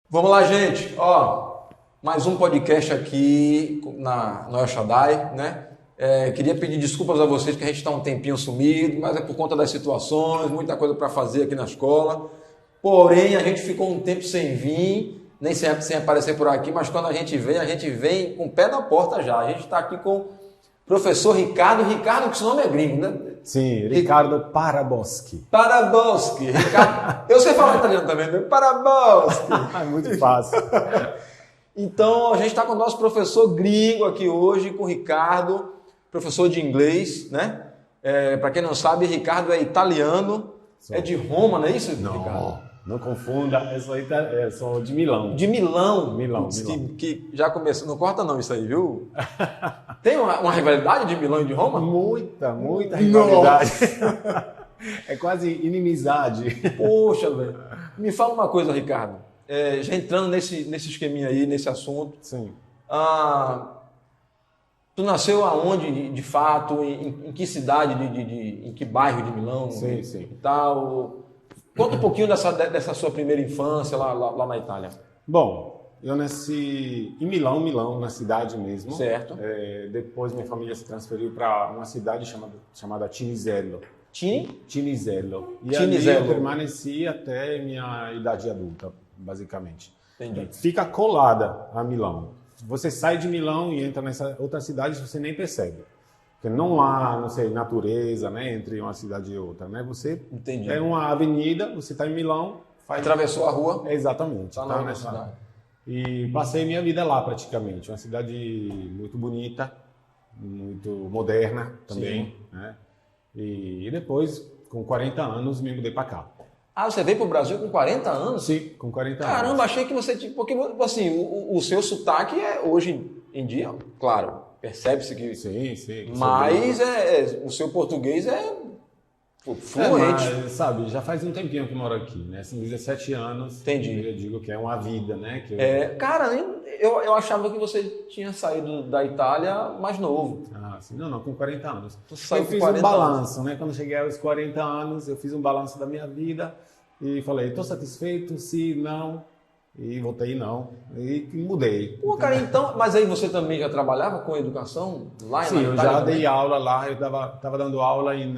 Vamos lá, gente. Ó, mais um podcast aqui no El Shaddai, né? Queria pedir desculpas a vocês que a gente está um tempinho sumido, mas é por conta das situações, muita coisa para fazer aqui na escola. Porém, a gente ficou um tempo sem vir, nem sempre sem aparecer por aqui, mas quando a gente vem com o pé na porta já. A gente está aqui com o professor Ricardo. Ricardo, que esse nome é gringo, né? Sim, Ricardo Paraboschi. Paraboschi. Ricardo. Eu sei falar italiano também, né? Paraboschi. Muito fácil. Então, a gente está com o nosso professor gringo aqui hoje, com o Ricardo, professor de inglês, né? Para quem não sabe, Ricardo é italiano, é de Roma, não é isso, Ricardo? Não confunda, eu sou de Milão. De Milão. Milão. Que já começou. Não corta não isso aí, viu? Tem uma rivalidade de Milão e de Roma? Muita rivalidade. É quase inimizade. Poxa, velho. Me fala uma coisa, Ricardo. Já entrando nesse esqueminha aí, nesse assunto. Sim. Tu nasceu aonde, de fato? Em que cidade, em que bairro de Milão? Sim. E tal? Conta um pouquinho dessa sua primeira infância lá na Itália. Bom, eu nasci em Milão, na cidade mesmo. Certo. Depois minha família se transferiu para uma cidade chamada Cinisello. Cinisello. E ali eu permaneci até minha idade adulta, basicamente. Entendi. Fica colada a Milão. Você sai de Milão e entra nessa outra cidade, você nem percebe. Porque não há, não sei, natureza, né, entre uma cidade e outra, né? Você Entendi. é uma avenida, você está em Milão, atravessou a rua. Exatamente. Tá na cidade. E passei minha vida lá praticamente. Uma cidade muito bonita, muito moderna também, né? E depois, com 40 anos, me mudei para cá. Você veio para o Brasil com 40 anos? Sim, com 40 anos. Caramba, achei que você tinha... Porque, assim, o seu sotaque hoje em dia, claro, percebe-se que... Sim. Mas o seu português é fluente. Mas, sabe, já faz um tempinho que eu moro aqui, né? São 17 anos. Entendi. Eu digo que é uma vida, né? Cara, eu achava que você tinha saído da Itália mais novo. Sim. Não, com 40 anos. Tu saiu Eu fiz um balanço, né? Quando cheguei aos 40 anos, eu fiz um balanço da minha vida e falei, estou satisfeito? Sim, não. E voltei não. E mudei. Pô, cara, então... Mas aí você também já trabalhava com educação lá Sim, na Itália? Sim, eu já também? dei aula lá. Eu estava dando aula em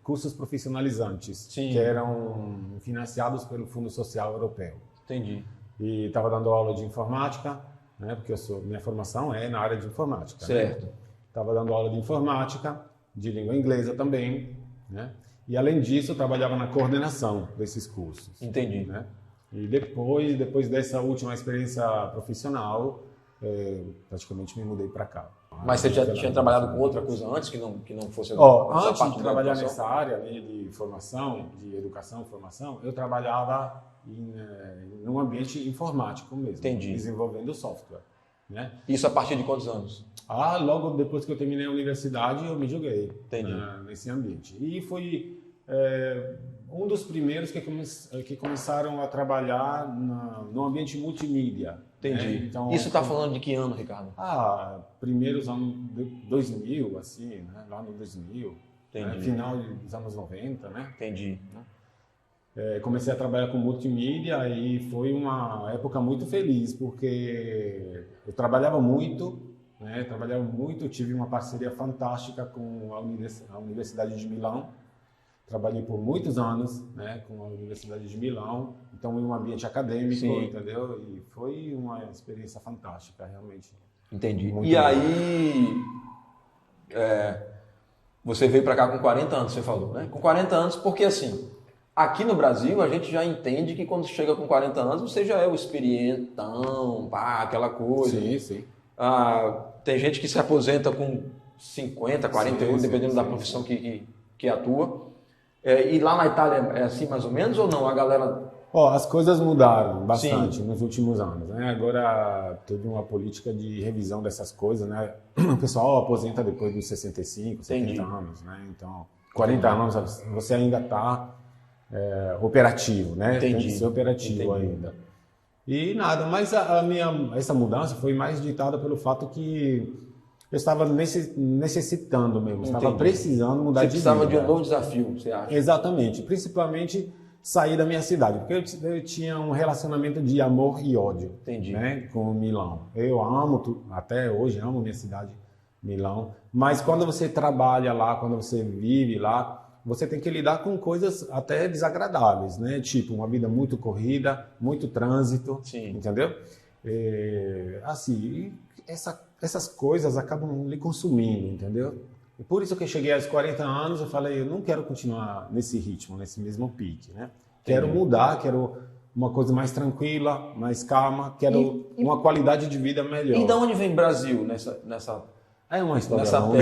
cursos profissionalizantes, que eram financiados pelo Fundo Social Europeu. Entendi. E estava dando aula de informática, né? Porque minha formação é na área de informática. Certo. Estava dando aula de informática, de língua inglesa também, né? E além disso, eu trabalhava na coordenação desses cursos. Entendi. Né? E depois dessa última experiência profissional, praticamente me mudei para cá. Mas você já tinha trabalhado com outra coisa antes que não fosse antes de trabalhar nessa área de formação, de educação e formação, eu trabalhava num ambiente informático mesmo. Entendi. Desenvolvendo software. Né? Isso a partir de quantos anos? Logo depois que eu terminei a universidade, eu me joguei nesse ambiente. E foi um dos primeiros que começaram a trabalhar no ambiente multimídia. Entendi. Né? Então, isso está falando de que ano, Ricardo? Primeiros anos 2000, assim, né? Lá no 2000, né? Final dos anos 90, né? Entendi. Comecei a trabalhar com multimídia e foi uma época muito feliz, porque eu trabalhava muito, né? Tive uma parceria fantástica com a Universidade de Milão. Trabalhei por muitos anos, né, com a Universidade de Milão, então em um ambiente acadêmico, Sim. Entendeu? E foi uma experiência fantástica, realmente. Entendi. Muito e bom. Aí, você veio para cá com 40 anos, você falou, né? Com 40 anos, porque assim, aqui no Brasil a gente já entende que quando chega com 40 anos você já é o experientão, aquela coisa. Sim. Tem gente que se aposenta com 50, 48, dependendo da profissão que atua. E lá na Itália é assim mais ou menos ou não? A galera... As coisas mudaram bastante nos últimos anos, né? Agora teve uma política de revisão dessas coisas, né? O pessoal aposenta depois dos 65, 70 anos, né? Então, 40 anos você ainda está operativo, né? Tem que ser operativo ainda. E nada, mas essa mudança foi mais ditada pelo fato que eu estava necessitando mesmo, estava precisando mudar de vida. Você precisava de um novo desafio, você acha? Exatamente, principalmente sair da minha cidade, porque eu tinha um relacionamento de amor e ódio, Entendi. né, com Milão. Eu amo, até hoje amo minha cidade, Milão, mas quando você trabalha lá, quando você vive lá, você tem que lidar com coisas até desagradáveis, né? Tipo, uma vida muito corrida, muito trânsito, Sim. entendeu? Assim, essas coisas acabam lhe consumindo, entendeu? E por isso que eu cheguei aos 40 anos, eu falei, eu não quero continuar nesse ritmo, nesse mesmo pique, né? Quero mudar, quero uma coisa mais tranquila, mais calma, quero uma qualidade de vida melhor. E de onde vem Brasil nessa É uma história nessa longa.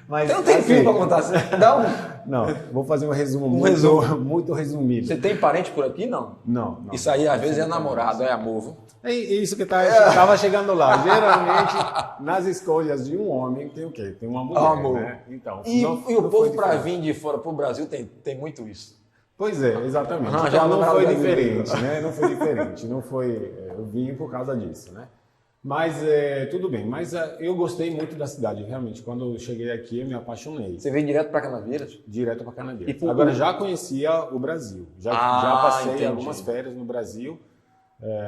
Mas, tem um tempinho para contar. Dá Não, vou fazer um resumo muito resumido. Você tem parente por aqui? Não. Não. Isso aí às vezes é namorado, é amor. Viu? É isso que estava chegando lá. Geralmente, nas escolhas de um homem, tem o quê? Tem uma mulher, amor. né? Então, E o povo para vir de fora para o Brasil tem muito isso. Pois é, exatamente. Já Então, não foi diferente, né? Não foi diferente. Não foi... Eu vim por causa disso, né? Mas tudo bem. Mas eu gostei muito da cidade, realmente. Quando eu cheguei aqui, eu me apaixonei. Você veio direto para Canaveiras? Direto para Canaveiras. Agora, já conhecia o Brasil. Já passei algumas férias no Brasil,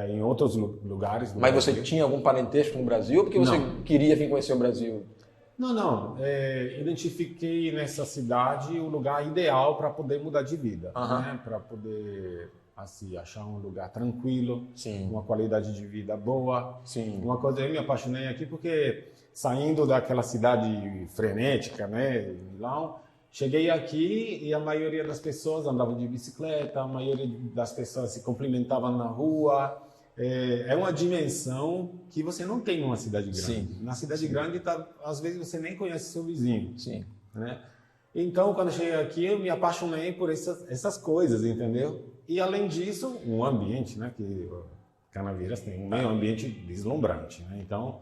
em outros lugares. Mas você tinha algum parentesco no Brasil ou porque você queria vir conhecer o Brasil? Não. Identifiquei nessa cidade o lugar ideal para poder mudar de vida. Né? Para poder... assim, achar um lugar tranquilo, uma qualidade de vida boa. Uma coisa, eu me apaixonei aqui porque saindo daquela cidade frenética, né, Milão, cheguei aqui e a maioria das pessoas andavam de bicicleta, a maioria das pessoas se cumprimentavam na rua. É uma dimensão que você não tem numa cidade grande. Na cidade grande, às vezes você nem conhece seu vizinho. Né? Então, quando eu cheguei aqui, eu me apaixonei por essas coisas, entendeu? E, além disso, um ambiente, né? Que Canaveiras tem um meio ambiente deslumbrante, né? Então,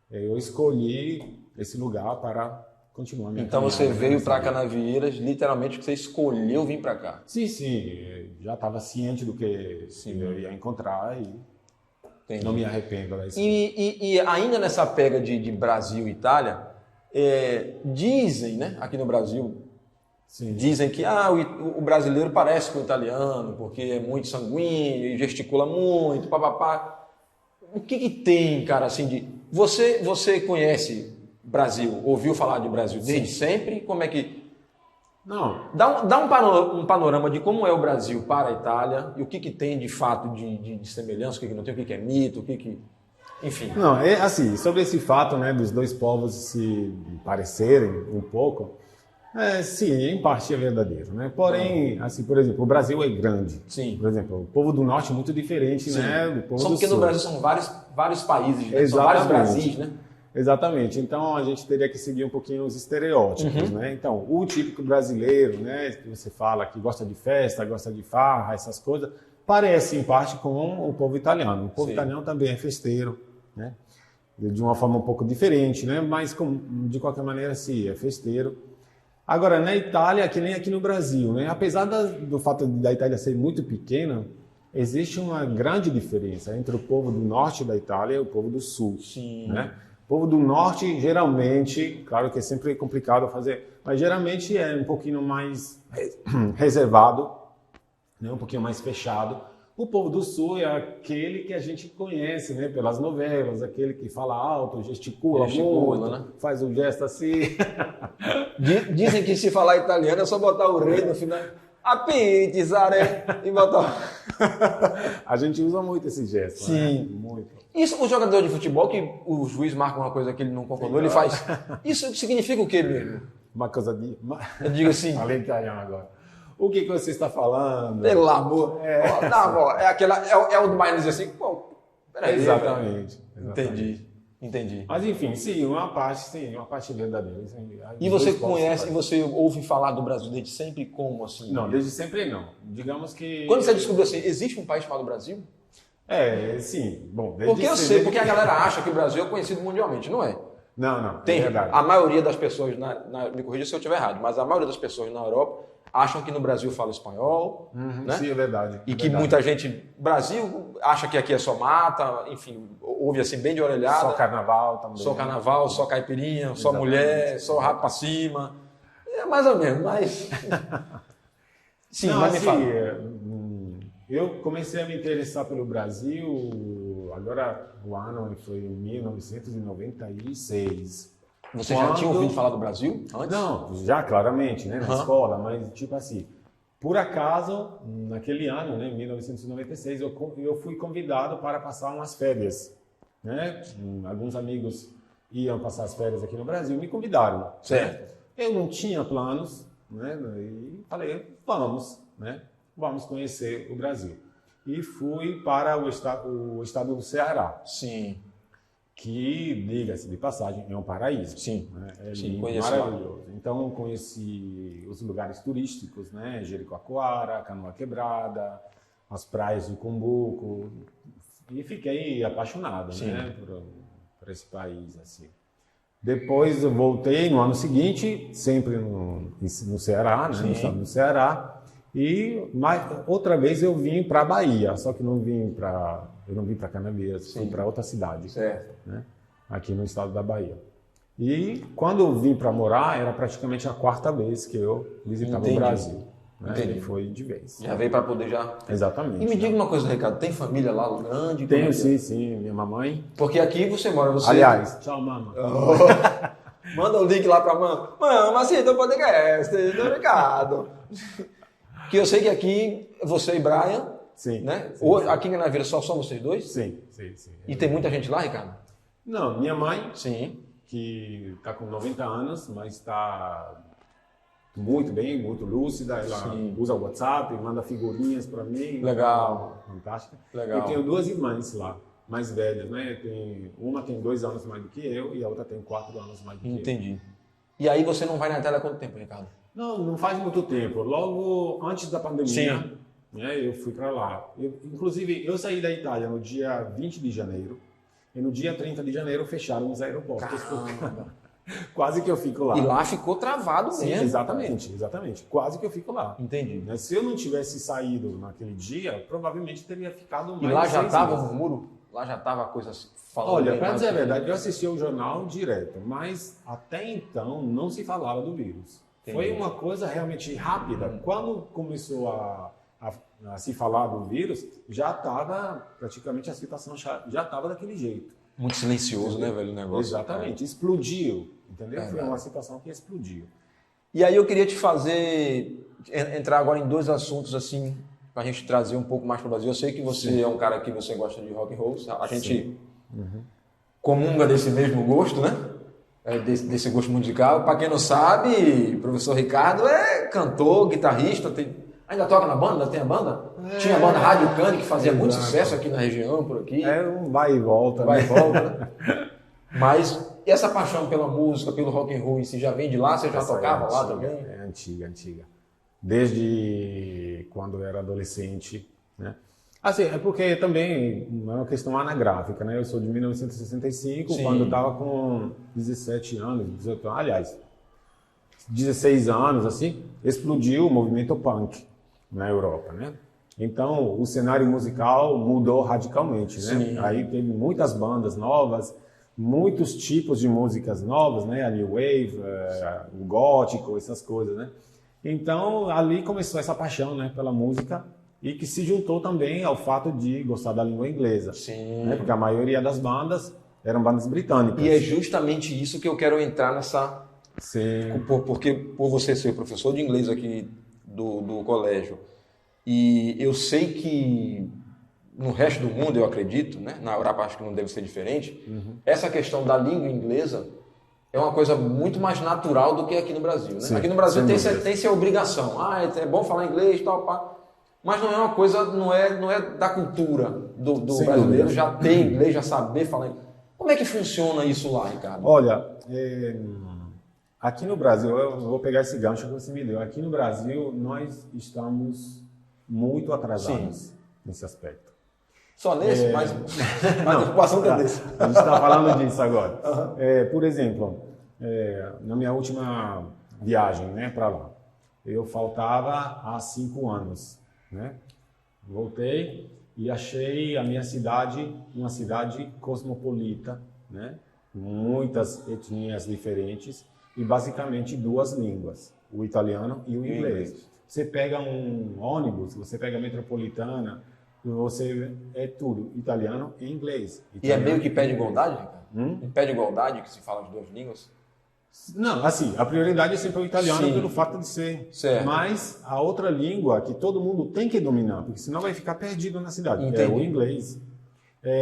eu escolhi esse lugar para continuar minha Então, você caminhada, veio para Canaveiras, literalmente, que você escolheu vir para cá. Sim. Já estava ciente do que eu ia encontrar e não me arrependo da escolha. E ainda nessa pega de Brasil e Itália, dizem, né, aqui no Brasil, dizem que o brasileiro parece com o italiano, porque é muito sanguíneo e gesticula muito, papapá. O que tem, cara, assim, de... Você conhece Brasil, ouviu falar de Brasil desde sempre? Como é que... Não. Dá um panorama de como é o Brasil para a Itália e o que tem de fato de semelhança, o que não tem, o que é mito, o que... Enfim. Não, assim, sobre esse fato, né, dos dois povos se parecerem um pouco, sim, em parte é verdadeiro, né? Porém, assim, por exemplo, o Brasil é grande. Por exemplo, o povo do norte é muito diferente, né, do povo do sul. Porque no Brasil são vários países, né? São vários Brasis, né? Exatamente. Então, a gente teria que seguir um pouquinho os estereótipos, né? Então, o típico brasileiro, né, que você fala que gosta de festa, gosta de farra, essas coisas, parece, em parte, com o povo italiano. O povo italiano também é festeiro, né? De uma forma um pouco diferente, né? Mas de qualquer maneira, sim, é festeiro. Agora, na Itália, que nem aqui no Brasil, né? Apesar do fato da Itália ser muito pequena, existe uma grande diferença entre o povo do norte da Itália e o povo do sul. Né? O povo do norte, geralmente, claro que é sempre complicado fazer, mas geralmente é um pouquinho mais reservado, né? Um pouquinho mais fechado. O povo do sul é aquele que a gente conhece, né, pelas novelas, aquele que fala alto, gesticula muito, né? Faz um gesto assim. Dizem que se falar italiano é só botar o rei no final. Apitizare e botar... A gente usa muito esse gesto. Sim. Né? Muito. Isso, o jogador de futebol, que o juiz marca uma coisa que ele não concordou, ele faz... Isso significa o quê mesmo? Uma coisa de... Eu digo assim... Falei italiano agora. O que você está falando? Pelo amor. É o do Mainz assim. Pô, peraí. Exatamente. Entendi. Mas enfim, sim, uma parte verdadeira. E você conhece, e você ouve falar do Brasil desde sempre como assim? Não, desde sempre não. Digamos que... Quando você descobriu assim, existe um país chamado Brasil? Sim. Bom, porque eu sei, porque a galera acha que o Brasil é conhecido mundialmente, não é? Não, tem, é verdade. A maioria das pessoas, me corrija se eu estiver errado, mas a maioria das pessoas na Europa acham que no Brasil fala espanhol, né? Sim, é verdade. E que muita gente, Brasil, acha que aqui é só mata, enfim, ouve assim bem de orelhada. Só carnaval também. Só carnaval, só caipirinha, só mulher, só rabo pra cima. É mais ou menos, mas... Sim, não, mas assim, me fala. Eu comecei a me interessar pelo Brasil, agora o ano foi em 1996. Você já tinha ouvido falar do Brasil antes? Não, já claramente, né, na escola, mas tipo assim, por acaso, naquele ano, né, em 1996, eu fui convidado para passar umas férias, né? Alguns amigos iam passar as férias aqui no Brasil, me convidaram. Certo. Né? Eu não tinha planos, né, e falei, vamos, né, vamos conhecer o Brasil. E fui para o estado do Ceará. Sim. Que, diga-se de passagem, é um paraíso. Sim, né? É sim, lindo, conheço maravilhoso. Então, conheci os lugares turísticos, né? Jericoacoara, Canoa Quebrada, as praias do Cumbuco, e fiquei apaixonado, né? por esse país, assim. Depois eu voltei no ano seguinte, sempre no Ceará, né? No estado do Ceará, e outra vez eu vim para a Bahia, só que eu não vim para Canavieiras, fui para outra cidade, certo. né? Aqui no estado da Bahia. E quando eu vim para morar, era praticamente a quarta vez que eu visitava o Brasil. Né? Entendi. E foi de vez. Já veio para poder já... Exatamente. E me diga uma coisa, Ricardo, tem família lá grande? Tenho, sim, minha mamãe. Porque aqui você mora, você... Aliás, tchau, mama. Manda o link lá para mama, assista o podcast do Ricardo. Que eu sei que aqui, você e Brian, sim, né? Sim, Hoje, aqui em Canaveira só são vocês dois? Sim. E tem muita gente lá, Ricardo? Não, minha mãe, Sim. que está com 90 anos, mas está muito bem, muito lúcida. Ela usa o WhatsApp, manda figurinhas para mim. Legal. Fantástica. Legal. Eu tenho duas irmãs lá, mais velhas, né? Uma tem 2 anos mais do que eu e a outra tem 4 anos mais do que eu. Entendi. E aí você não vai na Itália há quanto tempo, Ricardo? Não faz muito tempo. Logo antes da pandemia, né, eu fui para lá. Inclusive, eu saí da Itália no dia 20 de janeiro e no dia 30 de janeiro fecharam os aeroportos. Quase que eu fico lá. E lá ficou travado Sim, mesmo. exatamente. Quase que eu fico lá. Entendi. Se eu não tivesse saído naquele dia, provavelmente teria ficado mais. E lá já estava meses. um muro? Lá já estava a coisa falando. Olha, para dizer a verdade, eu assisti ao jornal direto, mas até então não se falava do vírus. Entendi. Foi uma coisa realmente rápida. Quando começou a se falar do vírus, já estava, praticamente a situação já estava daquele jeito. Muito silencioso, né, velho, o negócio. Exatamente, explodiu, entendeu? Foi uma situação que explodiu. E aí eu queria te entrar agora em 2 assuntos, assim, para a gente trazer um pouco mais para o Brasil. Eu sei que você é um cara que você gosta de rock and roll, a gente comunga desse mesmo gosto, né? Desse gosto musical. Para quem não sabe, o professor Ricardo é cantor, guitarrista, ainda toca na banda, tem a banda? Tinha a banda Rádio Cane, que fazia muito sucesso aqui na região, por aqui. Um vai e volta. Vai e volta. Mas essa paixão pela música, pelo rock and roll em si, já vem de lá? Você já tocava lá também? É antiga. Desde quando eu era adolescente, né? Assim, é porque também é uma questão anagráfica, né? Eu sou de 1965, quando eu estava com 17 anos, 18 anos, aliás, 16 anos, assim, explodiu o movimento punk na Europa, né? Então, o cenário musical mudou radicalmente, né? Sim. Aí teve muitas bandas novas, muitos tipos de músicas novas, né? A New Wave, o gótico, essas coisas, né? Então, ali começou essa paixão, né, pela música e que se juntou também ao fato de gostar da língua inglesa. Sim. Né? Porque a maioria das bandas eram bandas britânicas. E é justamente isso que eu quero entrar nessa... Sim. Porque por você ser professor de inglês aqui do colégio, e eu sei que no resto do mundo, eu acredito, né? Na Europa acho que não deve ser diferente, essa questão da língua inglesa é uma coisa muito mais natural do que aqui no Brasil, né? Sim, aqui no Brasil tem essa obrigação. É bom falar inglês e tal, pá. Mas não é uma coisa, não é da cultura do brasileiro já ter inglês, já saber falar inglês. Como é que funciona isso lá, Ricardo? Olha, aqui no Brasil, eu vou pegar esse gancho que você me deu. Aqui no Brasil, nós estamos muito atrasados nesse aspecto. Só nesse? Mas a ocupação é desse. A gente está falando disso agora. Por exemplo, na minha última viagem, né, para lá, eu faltava há 5 anos. Né? Voltei e achei a minha cidade uma cidade cosmopolita, né? Muitas etnias diferentes e basicamente 2 línguas, o italiano e o inglês. você pega um ônibus, você pega a metropolitana, você é tudo italiano e inglês. E é meio que pé de igualdade, Ricardo? Em pé de igualdade, que se fala as duas línguas? Não, assim, a prioridade é sempre o italiano Sim. pelo fato de ser. Certo. Mas a outra língua que todo mundo tem que dominar, porque senão vai ficar perdido na cidade, Entendi. é o inglês.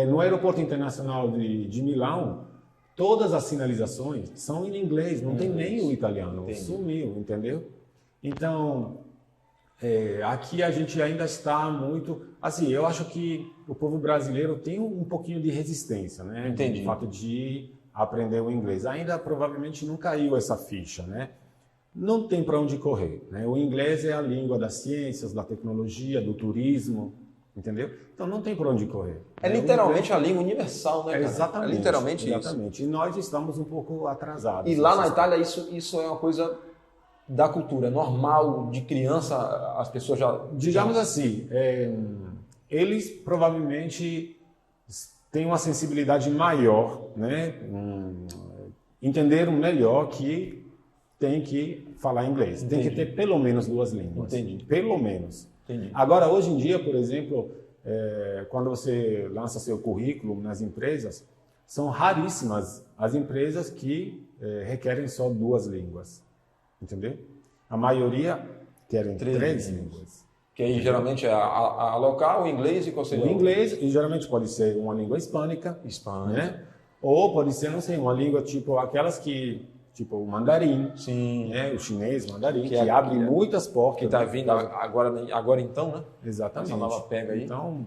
No aeroporto internacional de Milão, todas as sinalizações são em inglês, não tem nem o italiano. Entendi. Sumiu, entendeu? Então, aqui a gente ainda está muito... Assim, eu acho que o povo brasileiro tem um pouquinho de resistência, né? Entendi. O fato de aprender o inglês. Ainda provavelmente não caiu essa ficha, né? Não tem para onde correr, né? O inglês é a língua das ciências, da tecnologia, do turismo, entendeu? Então não tem para onde correr. É literalmente a língua universal, né, cara? Exatamente. É literalmente exatamente. E nós estamos um pouco atrasados. isso. E lá na Itália isso é uma coisa da cultura, é normal, de criança as pessoas já... Digamos assim, eles provavelmente têm uma sensibilidade maior, né? Entenderam melhor que tem que falar inglês. Entendi. Tem que ter pelo menos duas línguas. Entendi. Pelo menos. Entendi. Agora, hoje em dia, por exemplo, quando você lança seu currículo nas empresas, são raríssimas as empresas que requerem só duas línguas. Entendeu? A maioria querem três línguas. Que aí geralmente é a local, o inglês e qual seria O inglês, e geralmente pode ser uma língua hispânica, Espanha. né? Ou pode ser, não sei, uma língua tipo aquelas que, tipo o mandarim, Sim. né? O chinês, mandarim, Que que, é- abre muitas portas. Que está vindo agora então, né? Exatamente. Essa nova pega aí. Então,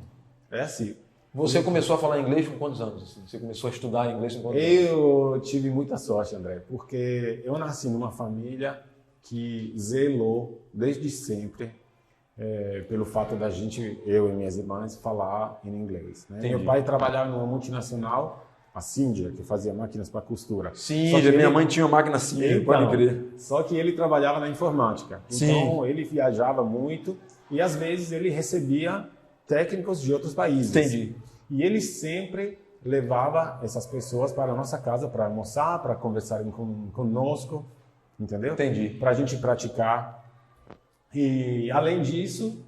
é assim. Você começou a falar inglês com quantos anos? Assim? Você começou a estudar inglês com quantos anos? Eu tive muita sorte, André, porque eu nasci numa família que zelou desde sempre pelo fato da gente, eu e minhas irmãs, falar em inglês. Né? Entendi. Meu pai trabalhava numa multinacional, a Cindia, que fazia máquinas para costura. Sim, Só que minha ele- mãe tinha uma máquina assim, pode crer. Só que ele trabalhava na informática. Sim. Então, ele viajava muito e, às vezes, ele recebia técnicos de outros países. Entendi. E ele sempre levava essas pessoas para a nossa casa para almoçar, para conversarem conosco, entendeu? Entendi. Para a gente praticar. E, além disso,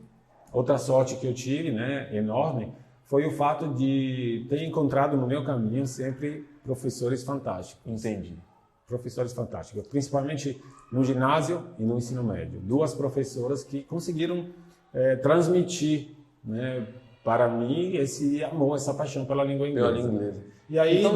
outra sorte que eu tive, né, enorme, foi o fato de ter encontrado no meu caminho sempre professores fantásticos. Entendi. Professores fantásticos, principalmente no ginásio e no ensino médio. Duas professoras que conseguiram transmitir, né, para mim esse amor, essa paixão pela língua inglesa. Pela língua inglesa. E aí, Então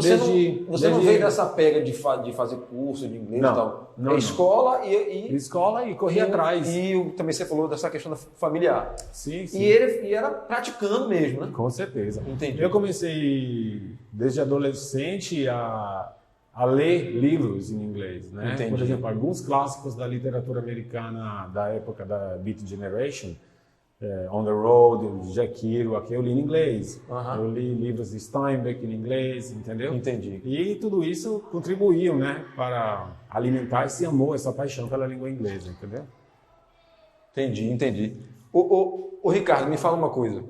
você não veio dessa pega de fazer curso de inglês Não, e tal? não, É não. escola e escola e corri atrás. E também você falou dessa questão familiar. Sim, sim. E era praticando mesmo, né? Com certeza. Entendi. Eu comecei desde adolescente a ler livros em inglês, né? Entendi. Por exemplo, alguns clássicos da literatura americana da época da Beat Generation, On the Road, Jack Kerouac, eu li em inglês. Aham. Eu li livros de Steinbeck em inglês, entendeu? Entendi. E tudo isso contribuiu, né, para alimentar esse amor, essa paixão pela língua inglesa, entendeu? Entendi. Ô, Ricardo, me fala uma coisa.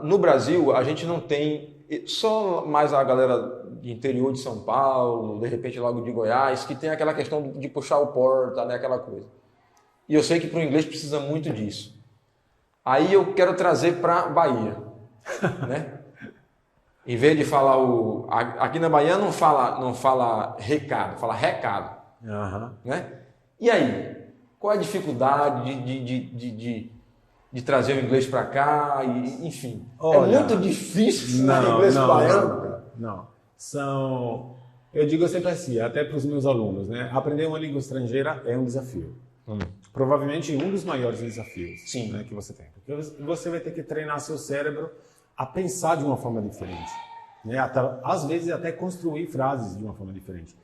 No Brasil, a gente não tem... Só mais a galera de interior de São Paulo, de repente logo de Goiás, que tem aquela questão de puxar o porta, né, aquela coisa. E eu sei que para o inglês precisa muito disso. Aí eu quero trazer para Bahia, né? Em vez de falar aqui na Bahia não fala recado, fala recado, né? E aí, qual é a dificuldade de trazer o inglês para cá? Enfim, Olha, é muito difícil o inglês baiano. Não. Eu digo sempre assim, até para os meus alunos, né? Aprender uma língua estrangeira é um desafio. Provavelmente um dos maiores desafios, Sim. né, que você tem. Porque você vai ter que treinar seu cérebro a pensar de uma forma diferente. Né? Às vezes até construir frases de uma forma diferente.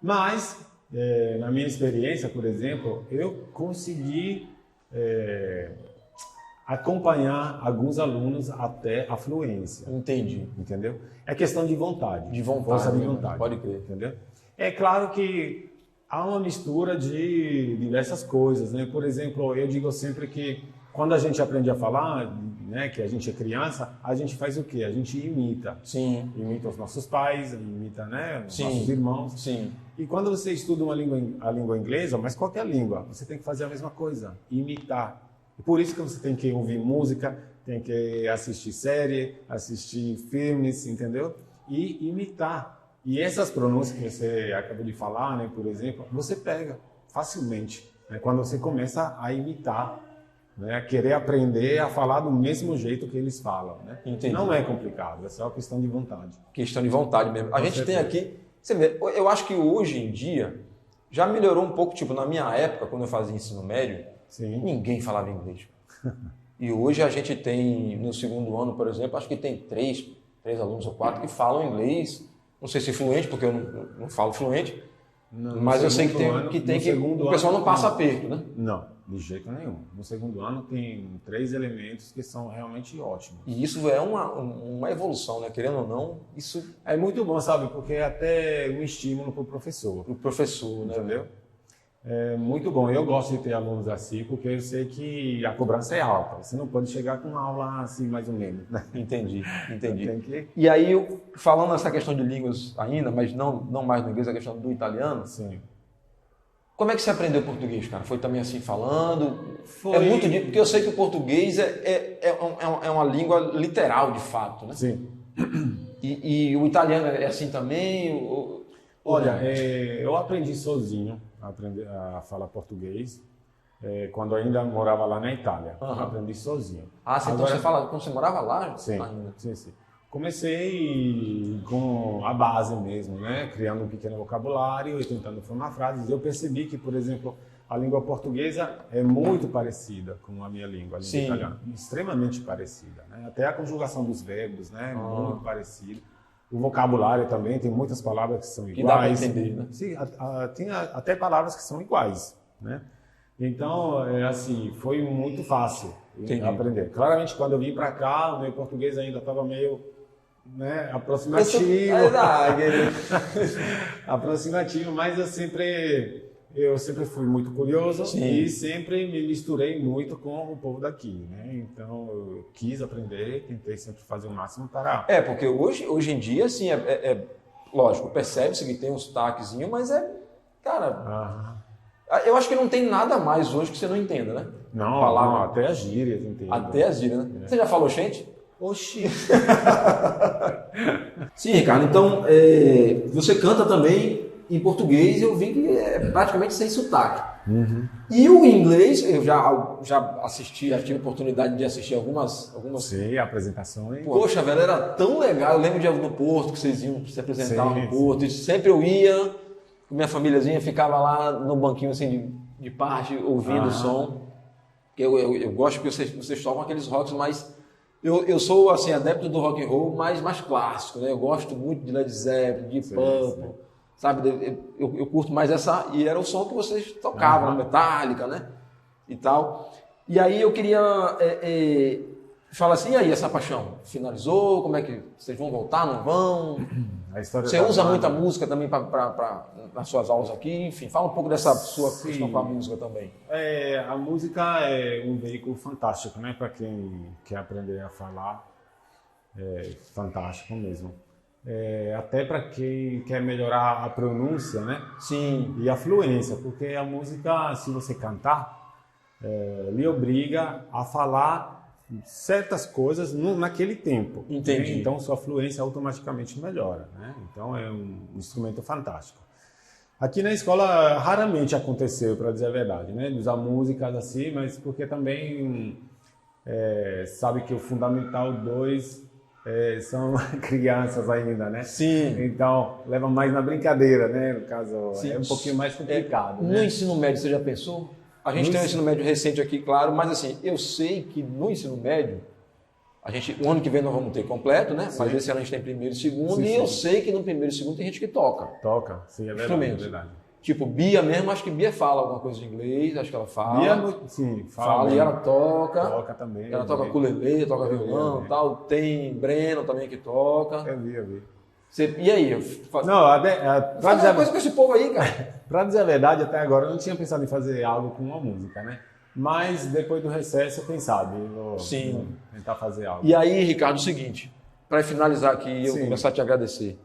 Mas, na minha experiência, por exemplo, eu consegui acompanhar alguns alunos até a fluência. Entendi. Entendeu? É questão de vontade. De vontade. Força de mesmo, vontade. Pode crer. Entendeu? É claro que há uma mistura de diversas coisas, né? Por exemplo, eu digo sempre que quando a gente aprende a falar, né, que a gente é criança, a gente faz o quê? A gente imita. Sim. Imita os nossos pais, imita, né, os Sim. nossos irmãos. Sim. E quando você estuda a língua inglesa, mas qualquer língua, você tem que fazer a mesma coisa, imitar. E por isso que você tem que ouvir música, tem que assistir série, assistir filmes, entendeu? E imitar. E essas pronúncias que você acabou de falar, né, por exemplo, você pega facilmente, né, quando você começa a imitar, né, querer aprender a falar do mesmo jeito que eles falam, né? Entendi. Não é complicado, é só uma questão de vontade. Questão de vontade mesmo. A gente tem aqui, você vê, eu acho que hoje em dia já melhorou um pouco, tipo, na minha época, quando eu fazia ensino médio, Sim. ninguém falava inglês. E hoje a gente tem, no segundo ano, por exemplo, acho que tem três alunos ou quatro que falam inglês. Não sei se fluente, porque eu não falo fluente, mas eu sei que o pessoal não passa aperto, né? Não, de jeito nenhum. No segundo ano tem 3 elementos que são realmente ótimos. E isso é uma evolução, né? Querendo ou não, isso é muito bom, sabe? Porque é até um estímulo para o professor. O professor, né? Entendeu? É muito bom. Eu gosto de ter alunos assim, porque eu sei que a cobrança é alta. Você não pode chegar com uma aula assim, mais ou menos, né? Entendi. Que... E aí, falando nessa questão de línguas ainda, mas não mais do inglês, a questão do italiano. Sim. Como é que você aprendeu português, cara? Foi também assim falando? Foi... É muito difícil, porque eu sei que o português é uma língua literal, de fato, né? Sim. E o italiano é assim também? Olha, eu aprendi sozinho a falar português quando ainda morava lá na Itália. Uhum. Aprendi sozinho. Ah, então você fala quando você morava lá? Sim, ainda. sim. Comecei com a base mesmo, né? Criando um pequeno vocabulário e tentando formar frases. Eu percebi que, por exemplo, a língua portuguesa é muito parecida com a minha língua, a língua italiana. Extremamente parecida, né? Até a conjugação dos verbos, né? Muito parecida. O vocabulário também, tem muitas palavras que são iguais. Que dá para entender, né? Sim, tem até palavras que são iguais, né? Então, assim, foi muito fácil aprender. Claramente, quando eu vim para cá, o meu português ainda estava meio, né, aproximativo. Aproximativo, mas eu sempre fui muito curioso. Sim. E sempre me misturei muito com o povo daqui, né? Então eu quis aprender, tentei sempre fazer o máximo para... porque hoje em dia, assim, lógico, percebe-se que tem um sotaquezinho, mas cara, eu acho que não tem nada mais hoje que você não entenda, né? Não, até as gírias, entendo. Até as gírias, né? Você já falou gente? Oxi! Sim, Ricardo, então você canta também em português, eu vi que é praticamente sem sotaque. Uhum. E o inglês, eu já assisti, já tive a oportunidade de assistir algumas... Sim, apresentações. Poxa, velho, era tão legal. Eu lembro de no Porto, que vocês iam se apresentar no Porto. E sempre eu ia, com minha famíliazinha, ficava lá no banquinho assim de parte, ouvindo o som. Eu gosto que vocês tocam aqueles rocks mais... Eu sou, assim, adepto do rock and roll mais clássico, né? Eu gosto muito de Led Zeppelin, de Purple, sabe? Eu curto mais essa... E era o som que vocês tocavam, Metallica, né? E tal. E aí eu queria falar assim, e aí, essa paixão? Finalizou? Como é que... Vocês vão voltar, não vão? Você usa muita música também nas suas aulas aqui? Enfim, fala um pouco dessa sua questão com a música também. A música é um veículo fantástico, né? Para quem quer aprender a falar, é fantástico mesmo. Até para quem quer melhorar a pronúncia, né? Sim. E a fluência, porque a música, se você cantar, lhe obriga a falar certas coisas naquele tempo. Entendi. Né? Então sua fluência automaticamente melhora, né? Então é um instrumento fantástico. Aqui na escola raramente aconteceu, para dizer a verdade, né? De usar músicas assim, mas porque também sabe que o Fundamental 2 são crianças ainda, né? Sim. Então leva mais na brincadeira, né? No caso, sim. É um pouquinho mais complicado. No ensino médio, você já pensou? A gente tem um ensino médio recente aqui, claro, mas assim, eu sei que no ensino médio, o ano que vem nós vamos ter completo, né? Sim. Mas esse ano a gente tem primeiro e segundo, eu sei que no primeiro e segundo tem gente que toca. Toca, sim, é verdade. Tipo, Bia mesmo, acho que Bia fala alguma coisa de inglês, acho que ela fala. Bia, sim, fala. E ela toca. Toca também. Ela toca ukulele, toca violão e tal. Tem Breno também que toca. Eu vi. E aí? Faz uma coisa com esse povo aí, cara. Pra dizer a verdade, até agora eu não tinha pensado em fazer algo com uma música, né? Mas depois do recesso, quem sabe, vou tentar fazer algo. E aí, Ricardo, o seguinte, para finalizar aqui, eu começar a te agradecer.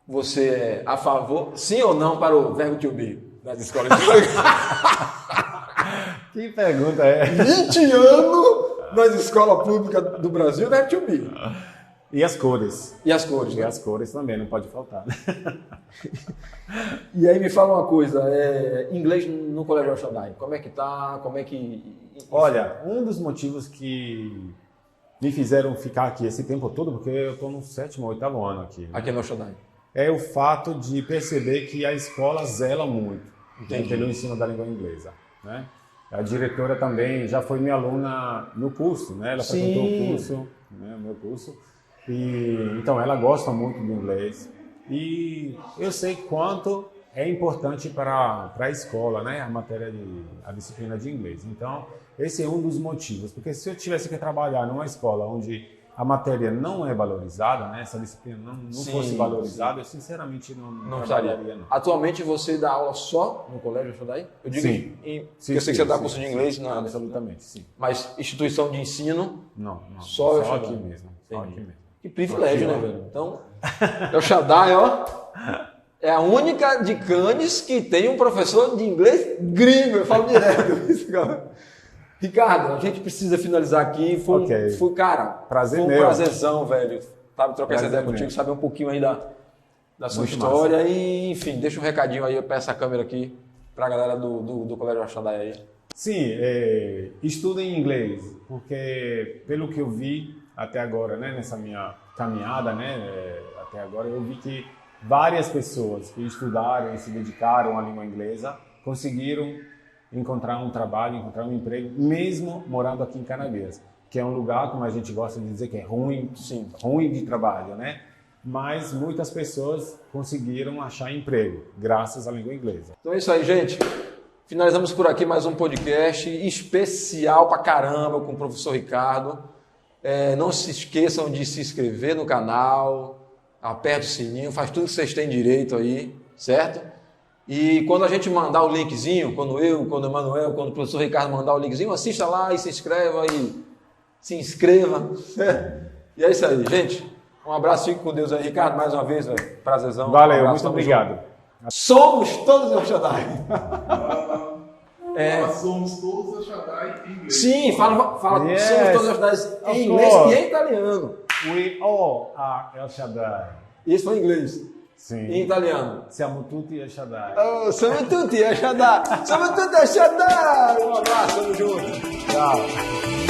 Você é a favor, sim ou não, para o verbo to be nas escolas? Que pergunta é? 20 anos nas escolas públicas do Brasil, verbo to be. E as cores. E as cores, né? E as cores também, não pode faltar. E aí me fala uma coisa, inglês no Colégio El Shaddai, como é que tá? Como é que... Olha, um dos motivos que me fizeram ficar aqui esse tempo todo, porque eu estou no 7º ou 8º ano aqui. Né? Aqui no El Shaddai. É o fato de perceber que a escola zela muito pelo ensino da língua inglesa. Né? A diretora também já foi minha aluna no curso, né? Ela frequentou o curso, né? O meu curso. E, então, ela gosta muito do inglês. E eu sei quanto é importante para a escola, né? A disciplina de inglês. Então, esse é um dos motivos. Porque se eu tivesse que trabalhar numa escola onde a matéria não é valorizada, né? Essa disciplina não fosse valorizada, eu sinceramente não trabalharia. Não. Atualmente você dá aula só no Colégio El Shaddai? Eu digo sim. Porque eu sei que você dá curso de inglês. Absolutamente, sim. Mas instituição de ensino? Não. Só aqui mesmo. Só aqui mesmo. Que privilégio, né, velho? Então, El Shaddai, ó, é a única de Cannes que tem um professor de inglês gringo. Eu falo direto isso, cara. Ricardo, a gente precisa finalizar aqui. Foi cara, prazer foi um meu. prazerzão, velho. Sabe, trocar essa ideia contigo, saber um pouquinho aí da sua história. Massa. E, enfim, deixa um recadinho aí para essa câmera aqui, para a galera do Colégio El Shaddai aí. Sim, estudem inglês, porque pelo que eu vi até agora, né, nessa minha caminhada, né, até agora, eu vi que várias pessoas que estudaram e se dedicaram à língua inglesa conseguiram encontrar um trabalho, encontrar um emprego, mesmo morando aqui em Canavieiras, que é um lugar, como a gente gosta de dizer, que é ruim de trabalho, né? Mas muitas pessoas conseguiram achar emprego, graças à língua inglesa. Então é isso aí, gente. Finalizamos por aqui mais um podcast especial pra caramba com o professor Ricardo. Não se esqueçam de se inscrever no canal, aperta o sininho, faz tudo que vocês têm direito aí, certo? E quando a gente mandar o linkzinho, quando o Emanuel, quando o professor Ricardo mandar o linkzinho, assista lá e se inscreva e se inscreva. E é isso aí, gente. Um abraço, fique com Deus aí. Ricardo, mais uma vez, velho. Prazerzão. Valeu, muito obrigado. Somos todos El Shaddai. Somos todos El Shaddai em inglês. Sim, fala yes, somos todos El Shaddai em inglês e em italiano. We all are El Shaddai. Isso foi em inglês. Sim. Em italiano. Siamo tutti El Shaddai. Siamo tutti El Shaddai. Siamo tutti El Shaddai. Um abraço, tamo junto. Tchau.